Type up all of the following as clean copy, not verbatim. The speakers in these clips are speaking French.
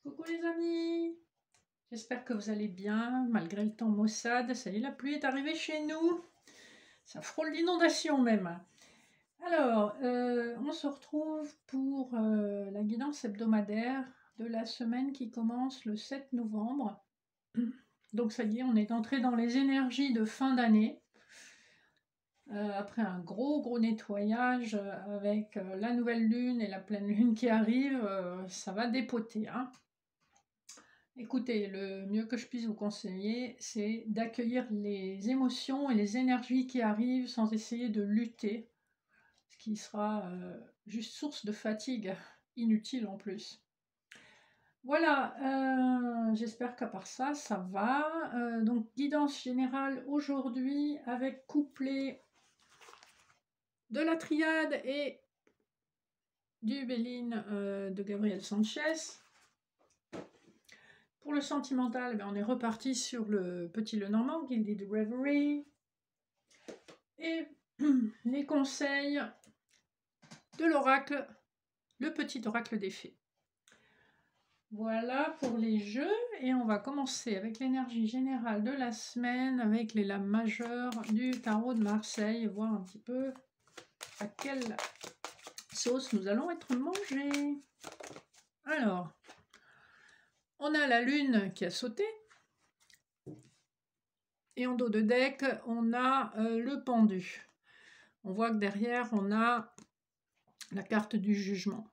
Coucou les amis, j'espère que vous allez bien malgré le temps maussade. Ça y est, la pluie est arrivée chez nous, ça frôle l'inondation même. Alors, on se retrouve pour la guidance hebdomadaire de la semaine qui commence le 7 novembre. Donc ça y est, on est entré dans les énergies de fin d'année. Après un gros nettoyage avec la nouvelle lune et la pleine lune qui arrive, ça va dépoter, hein. Écoutez, le mieux que je puisse vous conseiller, c'est d'accueillir les émotions et les énergies qui arrivent sans essayer de lutter, ce qui sera juste source de fatigue inutile en plus. Voilà, j'espère qu'à part ça, ça va. Donc, guidance générale aujourd'hui avec couplet de la triade et du Béline de Gabriel Sanchez. Pour le sentimental, on est reparti sur le petit Lenormand, Gilded Reverie. Et les conseils de l'oracle, le petit oracle des fées. Voilà pour les jeux. Et on va commencer avec l'énergie générale de la semaine, avec les lames majeures du tarot de Marseille. Voir un petit peu à quelle sauce nous allons être mangés. Alors, on a la lune qui a sauté. Et en dos de deck, on a le pendu. On voit que derrière, on a la carte du jugement.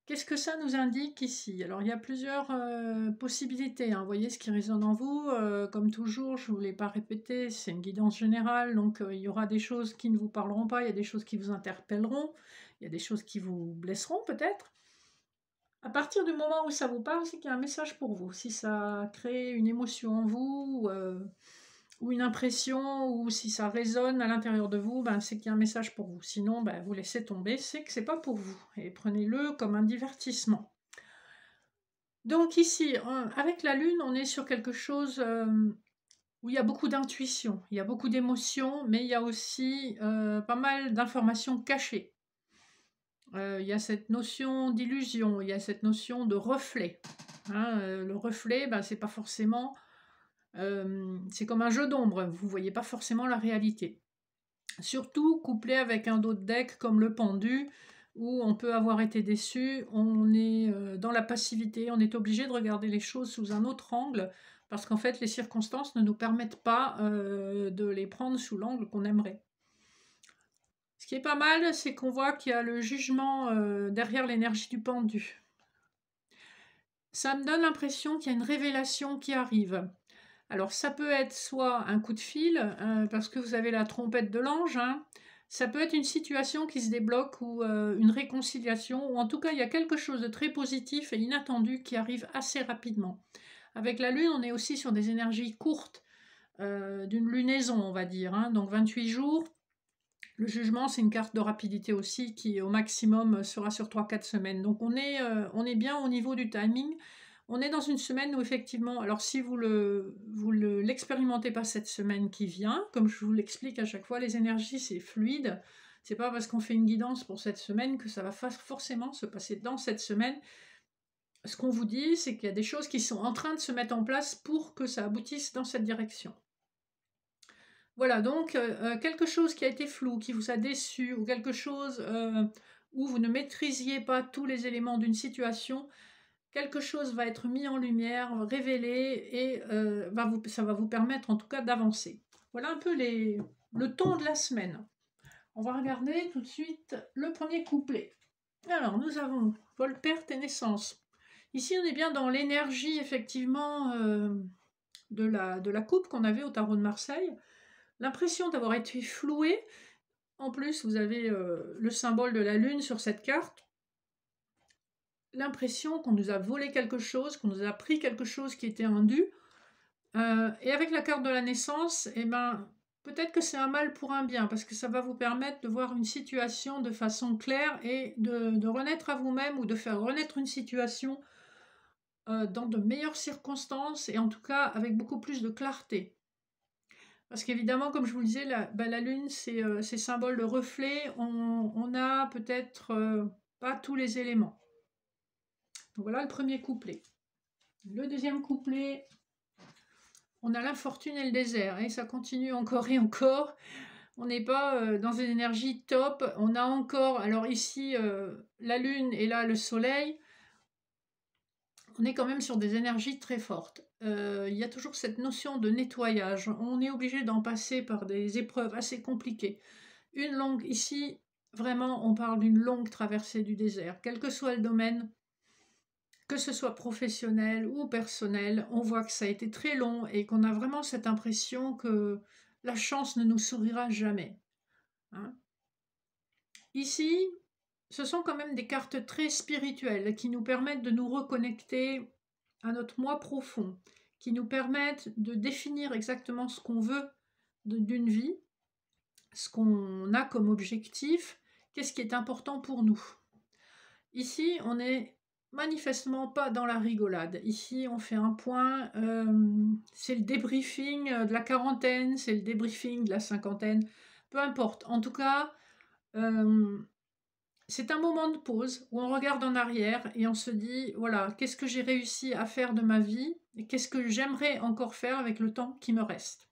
Qu'est-ce que ça nous indique ici? Alors, il y a plusieurs possibilités, hein. Vous voyez ce qui résonne en vous. Comme toujours, je ne vous l'ai pas répété, c'est une guidance générale. Donc, il y aura des choses qui ne vous parleront pas, il y a des choses qui vous interpelleront, il y a des choses qui vous blesseront peut-être. À partir du moment où ça vous parle, c'est qu'il y a un message pour vous. Si ça crée une émotion en vous, ou une impression, ou si ça résonne à l'intérieur de vous, c'est qu'il y a un message pour vous. Sinon, vous laissez tomber, c'est que c'est pas pour vous. Et prenez-le comme un divertissement. Donc ici, avec la lune, on est sur quelque chose où il y a beaucoup d'intuition, il y a beaucoup d'émotions, mais il y a aussi pas mal d'informations cachées. Il y a cette notion d'illusion, il y a cette notion de reflet. Hein, le reflet, c'est pas forcément... c'est comme un jeu d'ombre, vous ne voyez pas forcément la réalité. Surtout couplé avec un dos de deck comme le pendu, où on peut avoir été déçu, on est dans la passivité, on est obligé de regarder les choses sous un autre angle, parce qu'en fait les circonstances ne nous permettent pas de les prendre sous l'angle qu'on aimerait. Ce qui est pas mal, c'est qu'on voit qu'il y a le jugement derrière l'énergie du pendu. Ça me donne l'impression qu'il y a une révélation qui arrive. Alors ça peut être soit un coup de fil, parce que vous avez la trompette de l'ange, hein. Ça peut être une situation qui se débloque ou une réconciliation, ou en tout cas il y a quelque chose de très positif et inattendu qui arrive assez rapidement. Avec la lune, on est aussi sur des énergies courtes, d'une lunaison on va dire, hein. Donc 28 jours. Le jugement, c'est une carte de rapidité aussi qui, au maximum, sera sur 3-4 semaines. Donc, on est bien au niveau du timing. On est dans une semaine où, effectivement, alors si vous l'expérimentez pas cette semaine qui vient, comme je vous l'explique à chaque fois, les énergies, c'est fluide. C'est pas parce qu'on fait une guidance pour cette semaine que ça va forcément se passer dans cette semaine. Ce qu'on vous dit, c'est qu'il y a des choses qui sont en train de se mettre en place pour que ça aboutisse dans cette direction. Voilà, donc quelque chose qui a été flou, qui vous a déçu, ou quelque chose où vous ne maîtrisiez pas tous les éléments d'une situation, quelque chose va être mis en lumière, révélé, et ça va vous permettre en tout cas d'avancer. Voilà un peu le ton de la semaine. On va regarder tout de suite le premier couplet. Alors, nous avons vol, perte et naissance. Ici, on est bien dans l'énergie, effectivement, de la coupe qu'on avait au tarot de Marseille. L'impression d'avoir été floué. En plus, vous avez le symbole de la lune sur cette carte. L'impression qu'on nous a volé quelque chose, qu'on nous a pris quelque chose qui était indu. Et avec la carte de la naissance, peut-être que c'est un mal pour un bien, parce que ça va vous permettre de voir une situation de façon claire et de renaître à vous-même, ou de faire renaître une situation dans de meilleures circonstances, et en tout cas avec beaucoup plus de clarté. Parce qu'évidemment, comme je vous le disais, la lune, c'est symbole de reflet. On a peut-être pas tous les éléments. Donc voilà le premier couplet. Le deuxième couplet, on a l'infortune et le désert, et ça continue encore et encore. On n'est pas dans une énergie top. On a encore, alors ici, la lune et là le soleil. On est quand même sur des énergies très fortes. Il y a toujours cette notion de nettoyage. On est obligé d'en passer par des épreuves assez compliquées. Une longue, ici, vraiment, on parle d'une longue traversée du désert. Quel que soit le domaine, que ce soit professionnel ou personnel, on voit que ça a été très long et qu'on a vraiment cette impression que la chance ne nous sourira jamais. Hein. Ici, ce sont quand même des cartes très spirituelles qui nous permettent de nous reconnecter à notre moi profond, qui nous permettent de définir exactement ce qu'on veut d'une vie, ce qu'on a comme objectif, qu'est-ce qui est important pour nous. Ici, on n'est manifestement pas dans la rigolade. Ici, on fait un point, c'est le débriefing de la quarantaine, c'est le débriefing de la cinquantaine, peu importe. En tout cas, c'est un moment de pause où on regarde en arrière et on se dit, voilà, qu'est-ce que j'ai réussi à faire de ma vie et qu'est-ce que j'aimerais encore faire avec le temps qui me reste.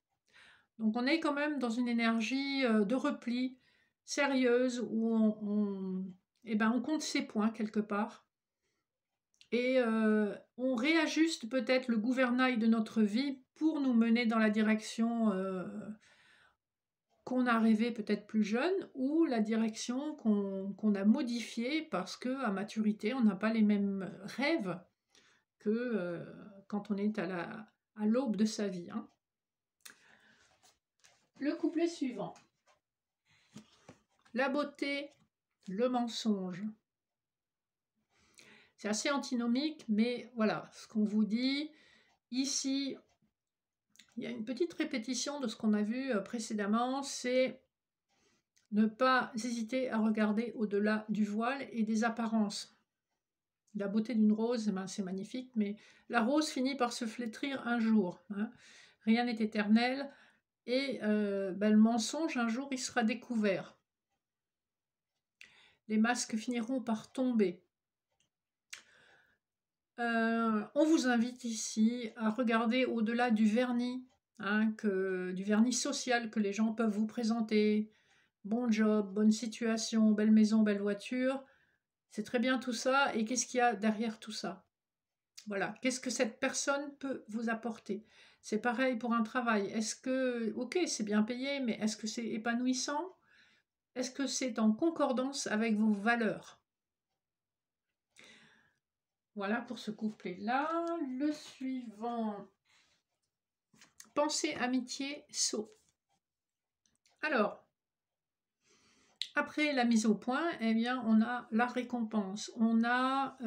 Donc on est quand même dans une énergie de repli sérieuse où on compte ses points quelque part et on réajuste peut-être le gouvernail de notre vie pour nous mener dans la direction qu'on a rêvé peut-être plus jeune ou la direction qu'on a modifiée parce qu'à maturité, on n'a pas les mêmes rêves que quand on est à l'aube de sa vie. Hein. Le couplet suivant. La beauté, le mensonge. C'est assez antinomique, mais voilà, ce qu'on vous dit ici, il y a une petite répétition de ce qu'on a vu précédemment, c'est ne pas hésiter à regarder au-delà du voile et des apparences. La beauté d'une rose, c'est magnifique, mais la rose finit par se flétrir un jour. Hein. Rien n'est éternel, et le mensonge, un jour, il sera découvert. Les masques finiront par tomber. On vous invite ici à regarder au-delà du vernis, hein, du vernis social que les gens peuvent vous présenter. Bon job, bonne situation, belle maison, belle voiture. C'est très bien tout ça. Et qu'est-ce qu'il y a derrière tout ça? Voilà. Qu'est-ce que cette personne peut vous apporter? C'est pareil pour un travail. Est-ce que, ok, c'est bien payé, mais est-ce que c'est épanouissant? Est-ce que c'est en concordance avec vos valeurs? Voilà pour ce couplet-là. Le suivant. Pensée, amitié, saut. Alors, après la mise au point, eh bien, on a la récompense. On a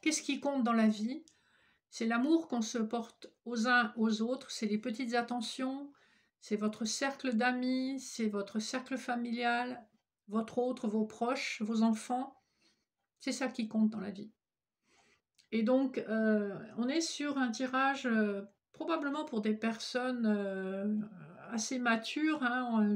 qu'est-ce qui compte dans la vie? C'est l'amour qu'on se porte aux uns aux autres, c'est les petites attentions, c'est votre cercle d'amis, c'est votre cercle familial, votre autre, vos proches, vos enfants. C'est ça qui compte dans la vie. Et donc, on est sur un tirage probablement pour des personnes assez matures. Hein,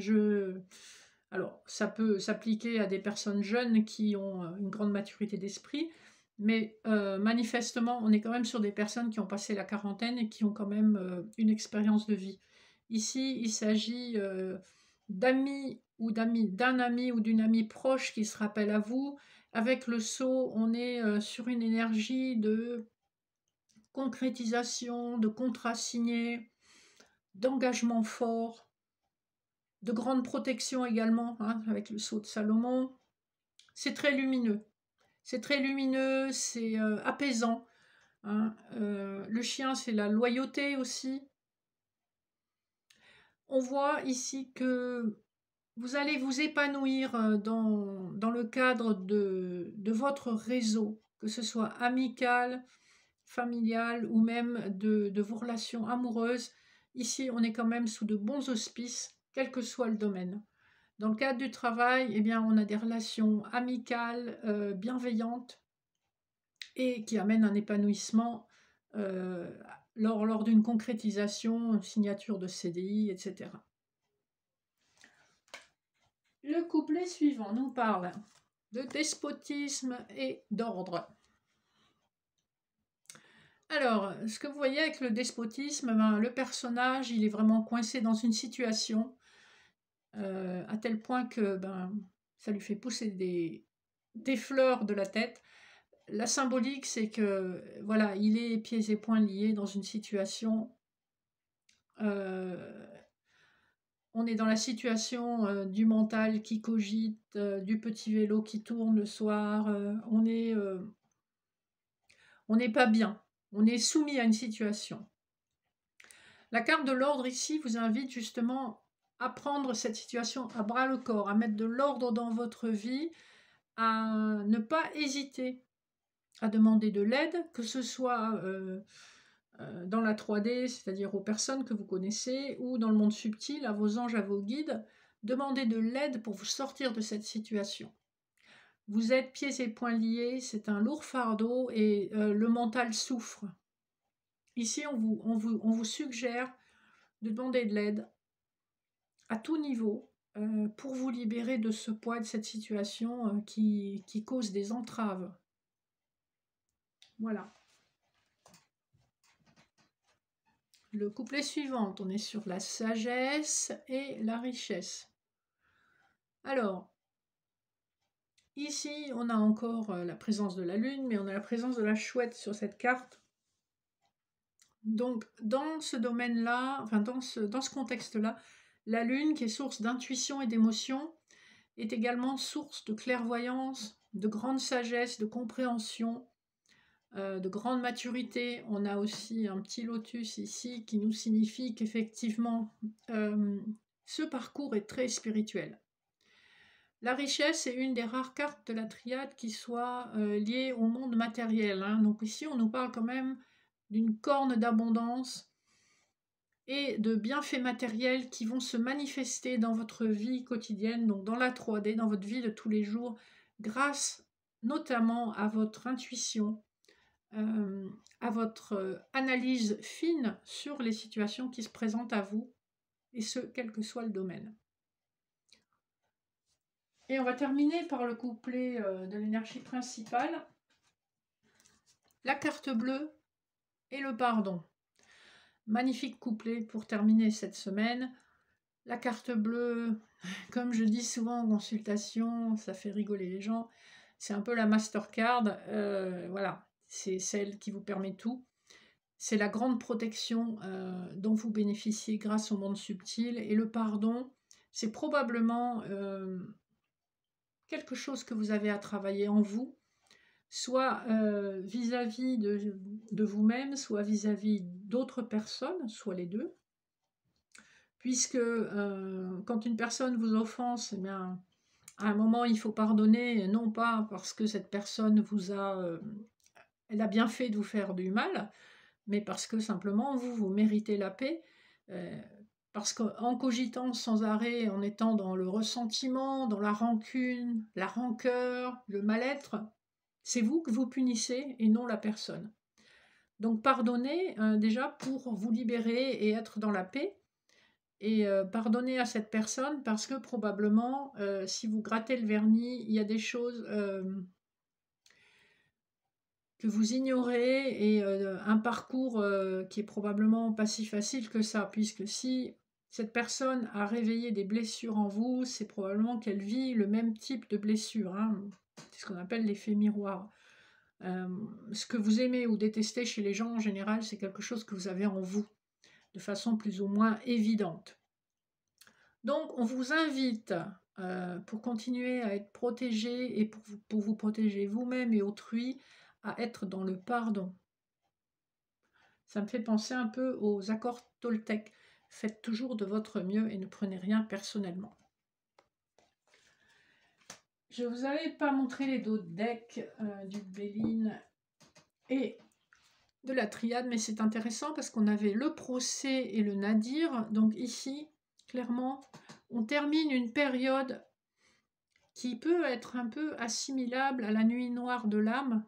alors, ça peut s'appliquer à des personnes jeunes qui ont une grande maturité d'esprit, mais manifestement, on est quand même sur des personnes qui ont passé la quarantaine et qui ont quand même une expérience de vie. Ici, il s'agit d'amis ou d'un ami ou d'une amie proche qui se rappelle à vous. Avec le saut, on est sur une énergie de concrétisation, de contrats signés, d'engagement fort, de grande protection également, hein, avec le sceau de Salomon. C'est très lumineux. C'est très lumineux, c'est apaisant. Hein. Le chien, c'est la loyauté aussi. On voit ici que vous allez vous épanouir dans le cadre de votre réseau, que ce soit amical, familial ou même de vos relations amoureuses. Ici, on est quand même sous de bons auspices, quel que soit le domaine. Dans le cadre du travail, eh bien, on a des relations amicales, bienveillantes et qui amènent un épanouissement lors d'une concrétisation, signature de CDI, etc. Le couplet suivant nous parle de despotisme et d'ordre. Alors, ce que vous voyez avec le despotisme, ben, le personnage, il est vraiment coincé dans une situation, à tel point que ben, ça lui fait pousser des fleurs de la tête. La symbolique, c'est que voilà, il est pieds et poings liés dans une situation. On est dans la situation du mental qui cogite, du petit vélo qui tourne le soir. On n'est pas bien. On est soumis à une situation. La carte de l'ordre ici vous invite justement à prendre cette situation à bras le corps, à mettre de l'ordre dans votre vie, à ne pas hésiter à demander de l'aide, que ce soit dans la 3D, c'est-à-dire aux personnes que vous connaissez, ou dans le monde subtil, à vos anges, à vos guides. Demandez de l'aide pour vous sortir de cette situation. Vous êtes pieds et poings liés, c'est un lourd fardeau et le mental souffre. Ici, on vous suggère de demander de l'aide à tout niveau pour vous libérer de ce poids, de cette situation qui cause des entraves. Voilà. Le couplet suivant, on est sur la sagesse et la richesse. Alors, ici, on a encore la présence de la lune, mais on a la présence de la chouette sur cette carte. Donc, dans ce domaine-là, enfin dans ce contexte-là, la lune, qui est source d'intuition et d'émotion, est également source de clairvoyance, de grande sagesse, de compréhension, de grande maturité. On a aussi un petit lotus ici qui nous signifie qu'effectivement, ce parcours est très spirituel. La richesse est une des rares cartes de la triade qui soit liée au monde matériel. Hein. Donc ici, on nous parle quand même d'une corne d'abondance et de bienfaits matériels qui vont se manifester dans votre vie quotidienne, donc dans la 3D, dans votre vie de tous les jours, grâce notamment à votre intuition, à votre analyse fine sur les situations qui se présentent à vous, et ce, quel que soit le domaine. Et on va terminer par le couplet de l'énergie principale, la carte bleue et le pardon. Magnifique couplet pour terminer cette semaine. La carte bleue, comme je dis souvent en consultation, ça fait rigoler les gens, c'est un peu la Mastercard, voilà, c'est celle qui vous permet tout. C'est la grande protection dont vous bénéficiez grâce au monde subtil. Et le pardon, c'est probablement quelque chose que vous avez à travailler en vous, soit vis-à-vis de vous-même, soit vis-à-vis d'autres personnes, soit les deux. Puisque quand une personne vous offense, eh bien, à un moment, il faut pardonner, non pas parce que cette personne elle a bien fait de vous faire du mal, mais parce que simplement, vous méritez la paix. Parce qu'en cogitant sans arrêt, en étant dans le ressentiment, dans la rancune, la rancœur, le mal-être, c'est vous que vous punissez et non la personne. Donc pardonnez déjà pour vous libérer et être dans la paix. Et pardonnez à cette personne parce que probablement, si vous grattez le vernis, il y a des choses que vous ignorez et un parcours qui est probablement pas si facile que ça, puisque si cette personne a réveillé des blessures en vous, c'est probablement qu'elle vit le même type de blessure. Hein. C'est ce qu'on appelle l'effet miroir. Ce que vous aimez ou détestez chez les gens en général, c'est quelque chose que vous avez en vous, de façon plus ou moins évidente. Donc, on vous invite, pour continuer à être protégé et pour vous protéger vous-même et autrui, à être dans le pardon. Ça me fait penser un peu aux accords Toltec. Faites toujours de votre mieux et ne prenez rien personnellement. Je ne vous avais pas montré les deux decks du Béline et de la triade, mais c'est intéressant parce qu'on avait le procès et le nadir. Donc ici, clairement, on termine une période qui peut être un peu assimilable à la nuit noire de l'âme,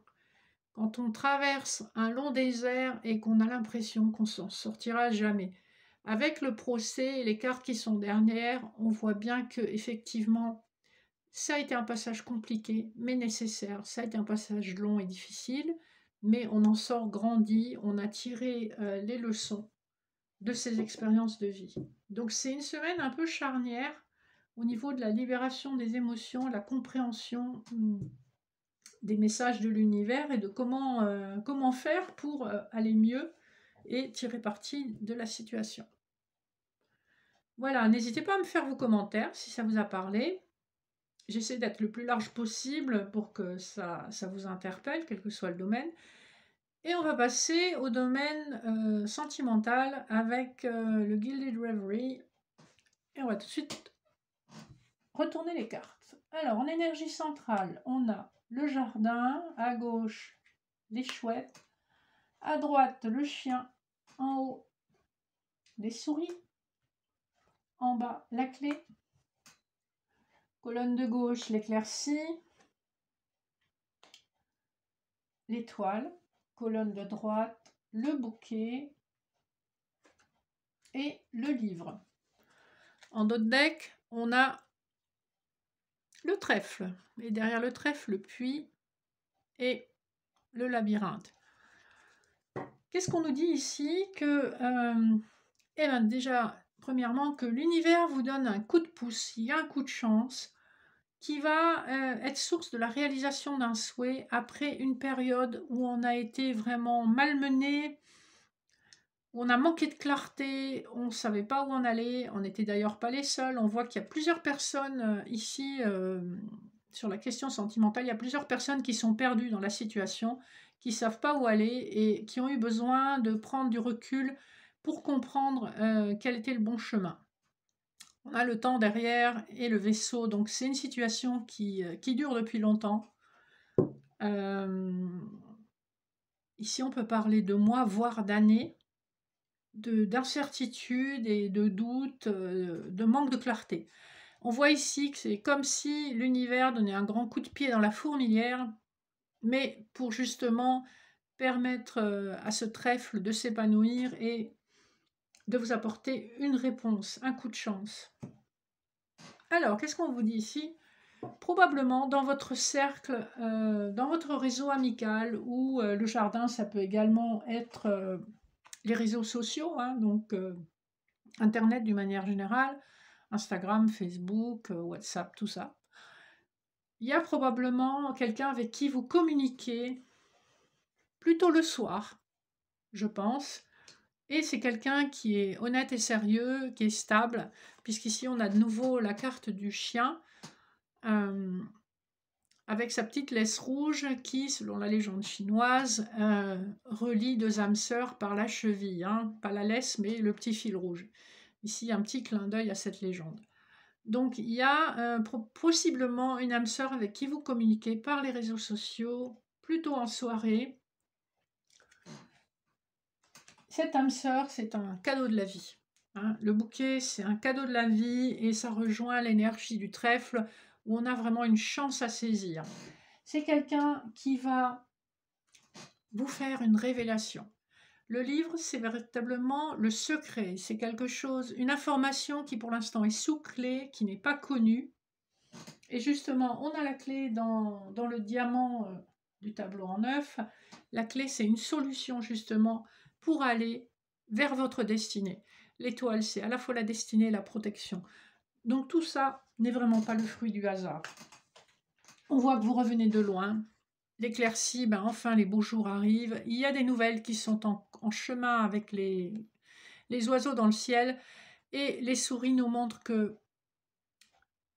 quand on traverse un long désert et qu'on a l'impression qu'on s'en sortira jamais. Avec le procès et les cartes qui sont derrière, on voit bien que effectivement, ça a été un passage compliqué, mais nécessaire. Ça a été un passage long et difficile, mais on en sort grandi, on a tiré les leçons de ces expériences de vie. Donc c'est une semaine un peu charnière au niveau de la libération des émotions, la compréhension des messages de l'univers et de comment faire pour aller mieux et tirer parti de la situation. Voilà, n'hésitez pas à me faire vos commentaires si ça vous a parlé. J'essaie d'être le plus large possible pour que ça vous interpelle, quel que soit le domaine. Et on va passer au domaine sentimental avec le Gilded Reverie. Et on va tout de suite retourner les cartes. Alors, en énergie centrale, on a le jardin, à gauche, les chouettes, à droite, le chien, en haut, les souris, en bas, la clé, colonne de gauche, l'éclaircie, l'étoile, colonne de droite, le bouquet et le livre. En dos de deck, on a le trèfle, et derrière le trèfle, le puits et le labyrinthe. Qu'est-ce qu'on nous dit ici? Que, eh ben déjà, premièrement, que l'univers vous donne un coup de pouce, il y a un coup de chance qui va être source de la réalisation d'un souhait après une période où on a été vraiment malmené, où on a manqué de clarté, on ne savait pas où on allait, on n'était d'ailleurs pas les seuls. On voit qu'il y a plusieurs personnes ici, sur la question sentimentale, il y a plusieurs personnes qui sont perdues dans la situation, qui ne savent pas où aller et qui ont eu besoin de prendre du recul pour comprendre quel était le bon chemin. On a le temps derrière et le vaisseau, donc c'est une situation qui dure depuis longtemps. Ici, on peut parler de mois, voire d'années, d'incertitude et de doute, de manque de clarté. On voit ici que c'est comme si l'univers donnait un grand coup de pied dans la fourmilière, mais pour justement permettre à ce trèfle de s'épanouir et de vous apporter une réponse, un coup de chance. Alors, qu'est-ce qu'on vous dit ici? Probablement dans votre cercle, dans votre réseau amical ou le jardin, ça peut également être les réseaux sociaux, hein, donc Internet d'une manière générale, Instagram, Facebook, WhatsApp, tout ça. Il y a probablement quelqu'un avec qui vous communiquez plutôt le soir, je pense. Et c'est quelqu'un qui est honnête et sérieux, qui est stable, puisqu'ici on a de nouveau la carte du chien, avec sa petite laisse rouge qui, selon la légende chinoise, relie deux âmes sœurs par la cheville, hein. Pas la laisse, mais le petit fil rouge. Ici, un petit clin d'œil à cette légende. Donc, il y a possiblement une âme sœur avec qui vous communiquez par les réseaux sociaux, plutôt en soirée. Cette âme sœur, c'est un cadeau de la vie, hein. Le bouquet, c'est un cadeau de la vie et ça rejoint l'énergie du trèfle où on a vraiment une chance à saisir. C'est quelqu'un qui va vous faire une révélation. Le livre, c'est véritablement le secret. C'est quelque chose, une information qui pour l'instant est sous clé, qui n'est pas connue. Et justement, on a la clé dans le diamant du tableau en 9. La clé, c'est une solution justement pour aller vers votre destinée. L'étoile, c'est à la fois la destinée et la protection. Donc tout ça n'est vraiment pas le fruit du hasard. On voit que vous revenez de loin. L'éclaircie, ben enfin les beaux jours arrivent. Il y a des nouvelles qui sont en chemin avec les oiseaux dans le ciel. Et les souris nous montrent que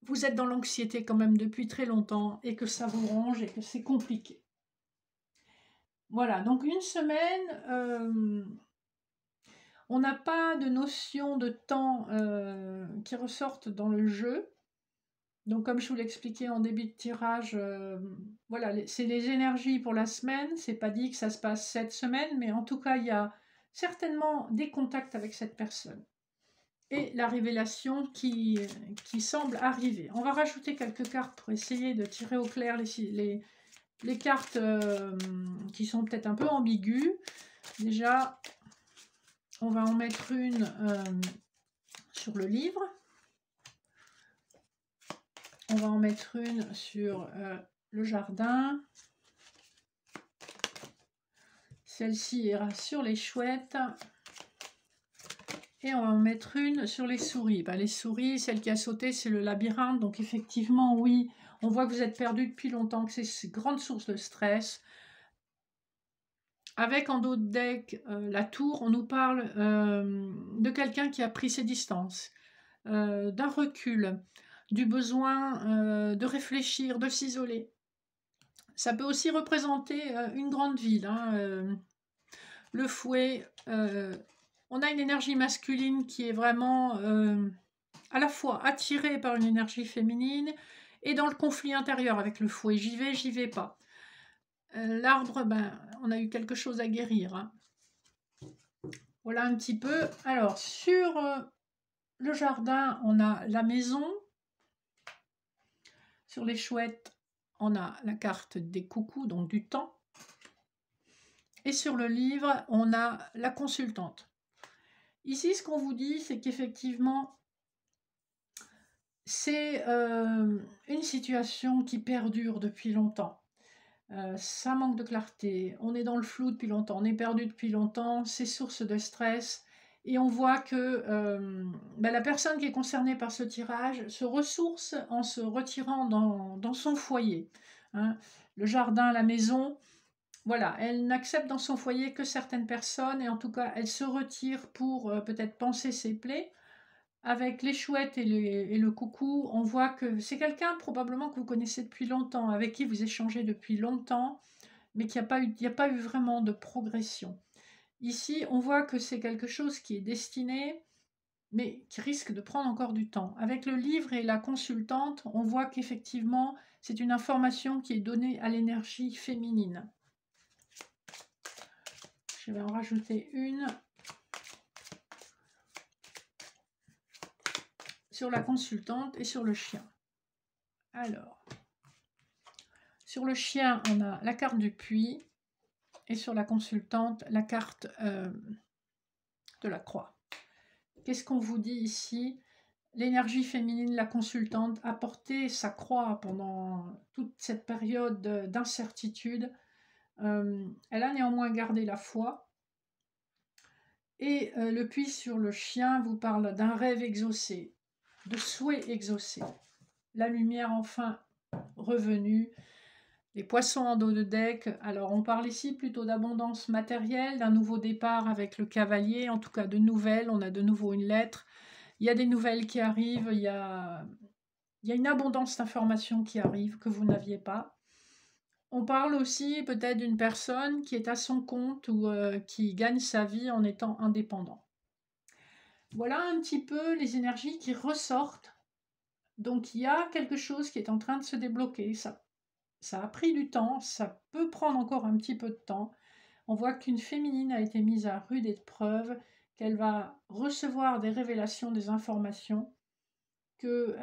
vous êtes dans l'anxiété quand même depuis très longtemps et que ça vous ronge et que c'est compliqué. Voilà, donc une semaine, on n'a pas de notion de temps qui ressortent dans le jeu. Donc comme je vous l'expliquais en début de tirage, voilà, c'est les énergies pour la semaine. C'est pas dit que ça se passe cette semaine, mais en tout cas, il y a certainement des contacts avec cette personne. Et la révélation qui semble arriver. On va rajouter quelques cartes pour essayer de tirer au clair les cartes qui sont peut-être un peu ambiguës. Déjà, on va en mettre une sur le livre. On va en mettre une sur le jardin. Celle-ci ira sur les chouettes. Et on va en mettre une sur les souris. Ben, les souris, celle qui a sauté, c'est le labyrinthe. Donc effectivement, oui, on voit que vous êtes perdu depuis longtemps, que c'est une grande source de stress. Avec en dos de deck la tour, on nous parle de quelqu'un qui a pris ses distances, d'un recul, du besoin de réfléchir, de s'isoler. Ça peut aussi représenter une grande ville, hein, le fouet. On a une énergie masculine qui est vraiment à la fois attirée par une énergie féminine et dans le conflit intérieur avec le fouet. J'y vais pas. L'arbre, ben, on a eu quelque chose à guérir. Hein. Voilà un petit peu. Alors, sur le jardin, on a la maison. Sur les chouettes, on a la carte des coucous, donc du temps. Et sur le livre, on a la consultante. Ici, ce qu'on vous dit, c'est qu'effectivement, c'est une situation qui perdure depuis longtemps. Ça manque de clarté, on est dans le flou depuis longtemps, on est perdu depuis longtemps, c'est source de stress. Et on voit que la personne qui est concernée par ce tirage se ressource en se retirant dans son foyer. Hein. Le jardin, la maison, voilà, elle n'accepte dans son foyer que certaines personnes et en tout cas, elle se retire pour peut-être panser ses plaies. Avec les chouettes et le coucou, on voit que c'est quelqu'un probablement que vous connaissez depuis longtemps, avec qui vous échangez depuis longtemps, mais qu'il n'y a pas eu vraiment de progression. Ici, on voit que c'est quelque chose qui est destiné, mais qui risque de prendre encore du temps. Avec le livre et la consultante, on voit qu'effectivement, c'est une information qui est donnée à l'énergie féminine. Je vais en rajouter une. Sur la consultante et sur le chien. Alors, sur le chien, on a la carte du puits et sur la consultante, la carte de la croix. Qu'est-ce qu'on vous dit ici? L'énergie féminine, la consultante, a porté sa croix pendant toute cette période d'incertitude. Elle a néanmoins gardé la foi. Et le puits sur le chien vous parle d'un rêve exaucé, de souhait exaucé. La lumière enfin revenue. Les poissons en dos de deck. Alors on parle ici plutôt d'abondance matérielle, d'un nouveau départ avec le cavalier, en tout cas de nouvelles. On a de nouveau une lettre. Il y a des nouvelles qui arrivent, il y a une abondance d'informations qui arrivent que vous n'aviez pas. On parle aussi peut-être d'une personne qui est à son compte ou qui gagne sa vie en étant indépendant. Voilà un petit peu les énergies qui ressortent. Donc il y a quelque chose qui est en train de se débloquer. Ça a pris du temps, ça peut prendre encore un petit peu de temps. On voit qu'une féminine a été mise à rude épreuve, qu'elle va recevoir des révélations, des informations, que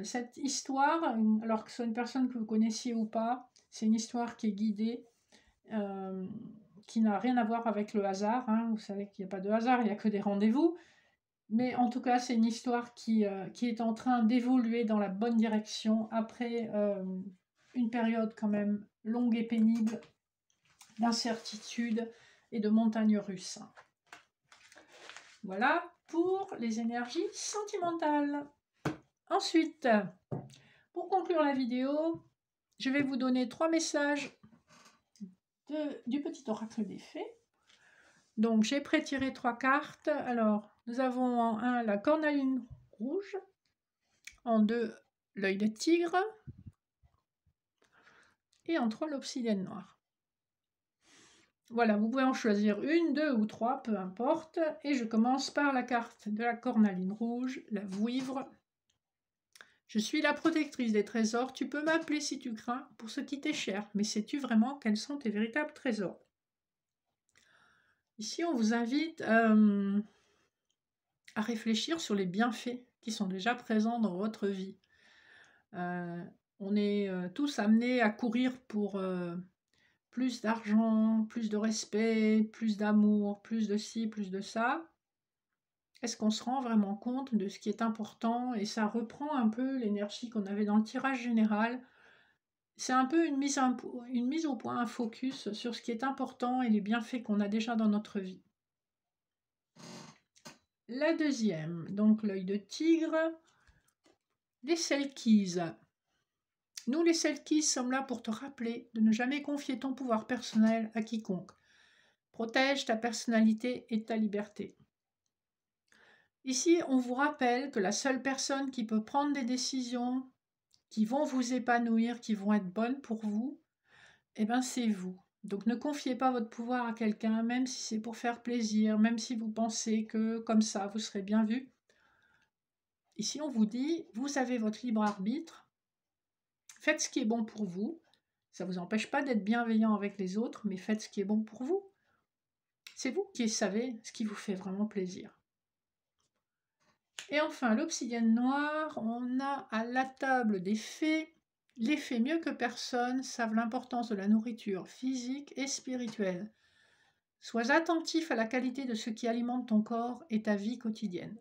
cette histoire, alors que ce soit une personne que vous connaissiez ou pas, c'est une histoire qui est guidée, qui n'a rien à voir avec le hasard. Hein. Vous savez qu'il n'y a pas de hasard, il n'y a que des rendez-vous. Mais en tout cas, c'est une histoire qui est en train d'évoluer dans la bonne direction après une période quand même longue et pénible d'incertitude et de montagnes russes. Voilà pour les énergies sentimentales. Ensuite, pour conclure la vidéo, je vais vous donner 3 messages du petit oracle des fées. Donc, j'ai pré-tiré 3 cartes. Alors, nous avons en 1 la cornaline rouge, en 2 l'œil de tigre et en 3 l'obsidienne noire. Voilà, vous pouvez en choisir une, 2 ou 3, peu importe. Et je commence par la carte de la cornaline rouge, la vouivre. Je suis la protectrice des trésors. Tu peux m'appeler si tu crains pour ce qui t'est cher. Mais sais-tu vraiment quels sont tes véritables trésors? Ici, on vous invite à réfléchir sur les bienfaits qui sont déjà présents dans votre vie. On est tous amenés à courir pour plus d'argent, plus de respect, plus d'amour, plus de ci, plus de ça. Est-ce qu'on se rend vraiment compte de ce qui est important? Et ça reprend un peu l'énergie qu'on avait dans le tirage général. c'est un peu une mise au point, un focus sur ce qui est important et les bienfaits qu'on a déjà dans notre vie. La deuxième, donc l'œil de tigre, les Selkies. Nous, les Selkies, sommes là pour te rappeler de ne jamais confier ton pouvoir personnel à quiconque. Protège ta personnalité et ta liberté. Ici, on vous rappelle que la seule personne qui peut prendre des décisions qui vont vous épanouir, qui vont être bonnes pour vous, eh ben c'est vous. Donc ne confiez pas votre pouvoir à quelqu'un, même si c'est pour faire plaisir, même si vous pensez que comme ça, vous serez bien vu. Ici, on vous dit, vous avez votre libre arbitre, faites ce qui est bon pour vous. Ça ne vous empêche pas d'être bienveillant avec les autres, mais faites ce qui est bon pour vous. C'est vous qui savez ce qui vous fait vraiment plaisir. Et enfin, l'obsidienne noire, on a à la table des fées. Les fées, mieux que personne, savent l'importance de la nourriture physique et spirituelle. Sois attentif à la qualité de ce qui alimente ton corps et ta vie quotidienne.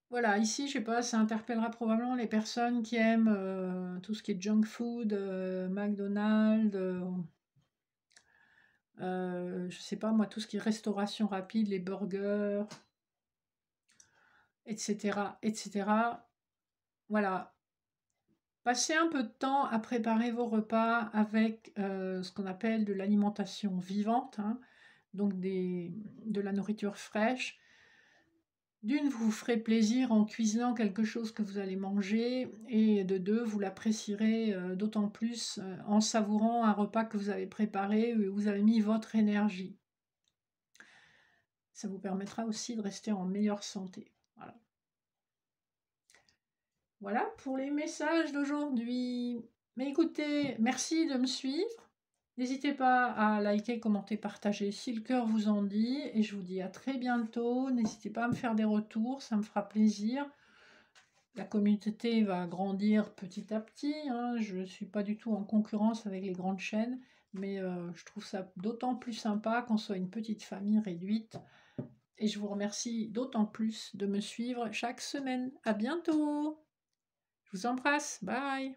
Voilà, ici, je sais pas, ça interpellera probablement les personnes qui aiment tout ce qui est junk food, McDonald's, je sais pas moi, tout ce qui est restauration rapide, les burgers, etc., etc. Voilà, passez un peu de temps à préparer vos repas avec ce qu'on appelle de l'alimentation vivante, hein, donc de la nourriture fraîche. D'une, vous vous ferez plaisir en cuisinant quelque chose que vous allez manger, et de deux, vous l'apprécierez d'autant plus en savourant un repas que vous avez préparé où vous avez mis votre énergie. Ça vous permettra aussi de rester en meilleure santé. Voilà. Voilà pour les messages d'aujourd'hui. Mais écoutez, merci de me suivre. N'hésitez pas à liker, commenter, partager si le cœur vous en dit. Et je vous dis à très bientôt. N'hésitez pas à me faire des retours, ça me fera plaisir. La communauté va grandir petit à petit. Hein. Je ne suis pas du tout en concurrence avec les grandes chaînes. Mais je trouve ça d'autant plus sympa qu'on soit une petite famille réduite. Et je vous remercie d'autant plus de me suivre chaque semaine. À bientôt! Je vous embrasse. Bye!